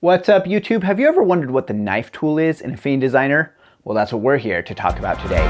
What's up, YouTube? Have you ever wondered what the knife tool is in Affinity Designer? Well, that's what we're here to talk about today.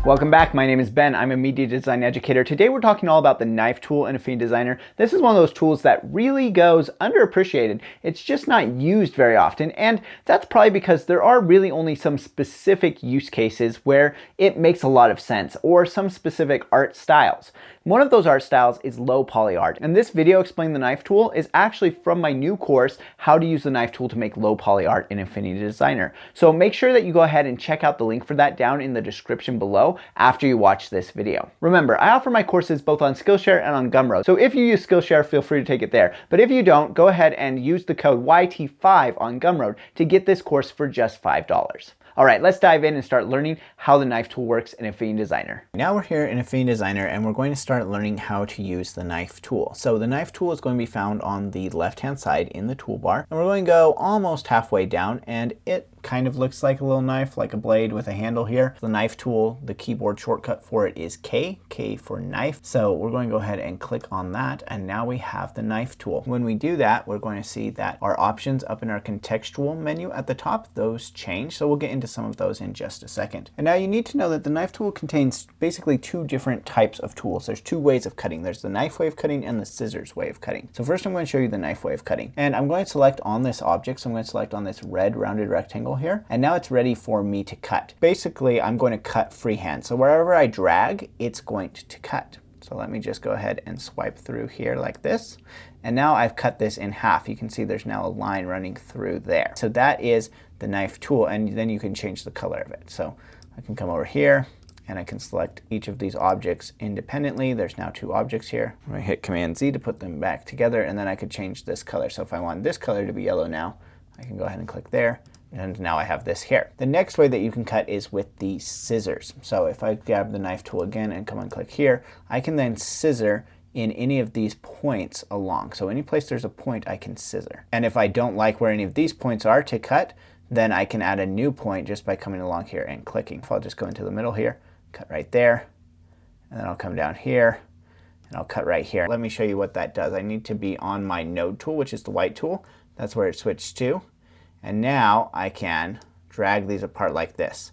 Welcome back. My name is Ben. I'm a media design educator. Today we're talking all about the knife tool in Affinity Designer. This is one of those tools that really goes underappreciated. It's just not used very often, and that's probably because there are really only some specific use cases where it makes a lot of sense, or some specific art styles. One of those art styles is low poly art, and this video explaining the knife tool is actually from my new course, How to Use the Knife Tool to Make Low Poly Art in Affinity Designer. So make sure that you go ahead and check out the link for that down in the description below after you watch this video. Remember, I offer my courses both on Skillshare and on Gumroad, so if you use Skillshare, feel free to take it there. But if you don't, go ahead and use the code YT5 on Gumroad to get this course for just $5. All right, let's dive in and start learning how the knife tool works in Affinity Designer. Now we're here in Affinity Designer and we're going to start learning how to use the knife tool. So the knife tool is going to be found on the left-hand side in the toolbar. And we're going to go almost halfway down, and it kind of looks like a little knife, like a blade with a handle here. The knife tool, the keyboard shortcut for it is K for knife. So we're going to go ahead and click on that, and now we have the knife tool. When we do that, we're going to see that our options up in our contextual menu at the top, those change. So we'll get into some of those in just a second. And now you need to know that the knife tool contains basically two different types of tools. There's two ways of cutting. There's the knife way of cutting and the scissors way of cutting. So first I'm going to show you the knife way of cutting. And I'm going to select on this object. So I'm going to select on this red rounded rectangle here. And now it's ready for me to cut. Basically, I'm going to cut freehand. So wherever I drag, it's going to cut. So let me just go ahead and swipe through here like this. And now I've cut this in half. You can see there's now a line running through there. So that is the knife tool, and then you can change the color of it. So I can come over here and I can select each of these objects independently. There's now two objects here. I'm going to hit Command Z to put them back together, and then I could change this color. So if I want this color to be yellow now, I can go ahead and click there. And now I have this here. The next way that you can cut is with the scissors. So if I grab the knife tool again and come and click here, I can then scissor in any of these points along. So any place there's a point, I can scissor. And if I don't like where any of these points are to cut, then I can add a new point just by coming along here and clicking. If I'll just go into the middle here, cut right there, and then I'll come down here, and I'll cut right here. Let me show you what that does. I need to be on my node tool, which is the white tool. That's where it switched to. And now I can drag these apart like this.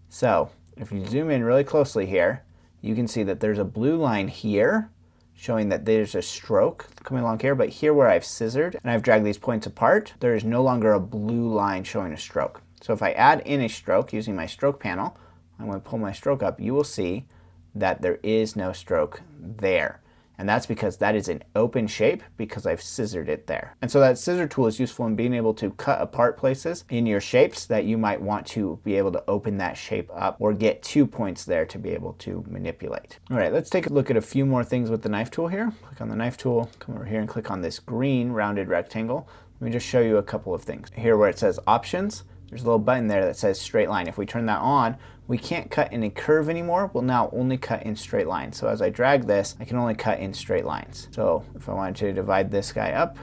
So if you zoom in really closely here, you can see that there's a blue line here showing that there's a stroke coming along here, but here where I've scissored and I've dragged these points apart, there is no longer a blue line showing a stroke. So if I add in a stroke using my stroke panel, I'm going to pull my stroke up, you will see that there is no stroke there. And that's because that is an open shape because I've scissored it there. And so that scissor tool is useful in being able to cut apart places in your shapes that you might want to be able to open that shape up or get 2 points there to be able to manipulate. All right, let's take a look at a few more things with the knife tool here. Click on the knife tool, come over here and click on this green rounded rectangle. Let me just show you a couple of things. Here where it says options, there's a little button there that says straight line. If we turn that on, we can't cut in a curve anymore. We'll now only cut in straight lines. So as I drag this, I can only cut in straight lines. So if I wanted to divide this guy up,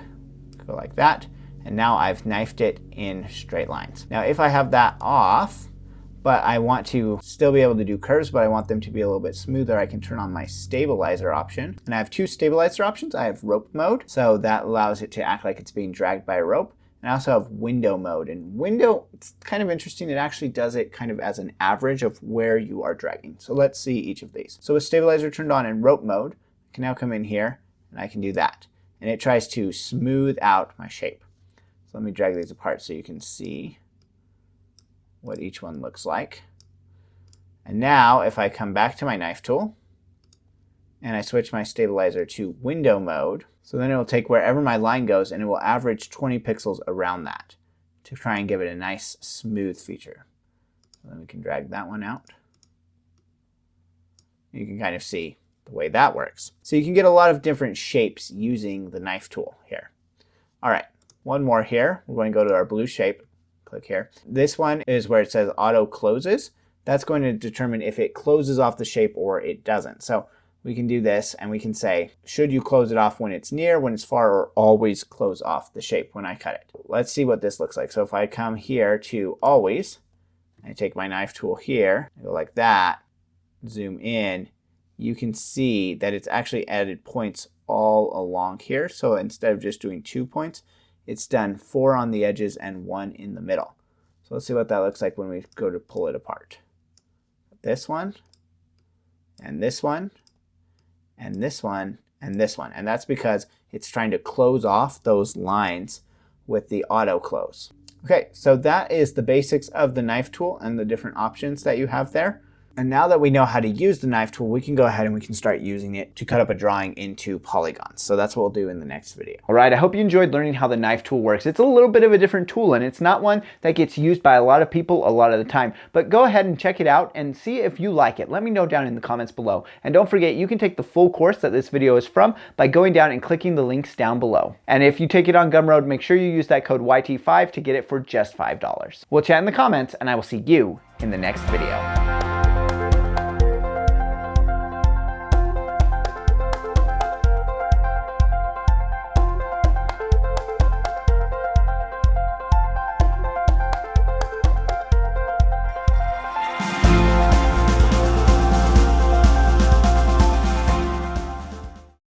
go like that, and now I've knifed it in straight lines. Now if I have that off, but I want to still be able to do curves, but I want them to be a little bit smoother, I can turn on my stabilizer option. And I have two stabilizer options. I have rope mode, so that allows it to act like it's being dragged by a rope. And I also have window mode. And window, it's kind of interesting. It actually does it kind of as an average of where you are dragging. So let's see each of these. So with stabilizer turned on in rope mode, I can now come in here and I can do that. And it tries to smooth out my shape. So let me drag these apart so you can see what each one looks like. And now if I come back to my knife tool and I switch my stabilizer to window mode, so then it will take wherever my line goes and it will average 20 pixels around that to try and give it a nice smooth feature. So then we can drag that one out. You can kind of see the way that works. So you can get a lot of different shapes using the knife tool here. All right, one more here. We're going to go to our blue shape. Click here. This one is where it says auto closes. That's going to determine if it closes off the shape or it doesn't. So we can do this and we can say, should you close it off when it's near, when it's far, or always close off the shape when I cut it? Let's see what this looks like. So if I come here to always, I take my knife tool here, I go like that, zoom in, you can see that it's actually added points all along here. So instead of just doing 2 points, it's done 4 on the edges and 1 in the middle. So let's see what that looks like when we go to pull it apart. This one, and this one, and this one, and this one. And that's because it's trying to close off those lines with the auto close. Okay, so that is the basics of the knife tool and the different options that you have there. And now that we know how to use the knife tool, we can go ahead and we can start using it to cut up a drawing into polygons. So that's what we'll do in the next video. All right, I hope you enjoyed learning how the knife tool works. It's a little bit of a different tool, and it's not one that gets used by a lot of people a lot of the time. But go ahead and check it out and see if you like it. Let me know down in the comments below. And don't forget, you can take the full course that this video is from by going down and clicking the links down below. And if you take it on Gumroad, make sure you use that code YT5 to get it for just $5. We'll chat in the comments, and I will see you in the next video.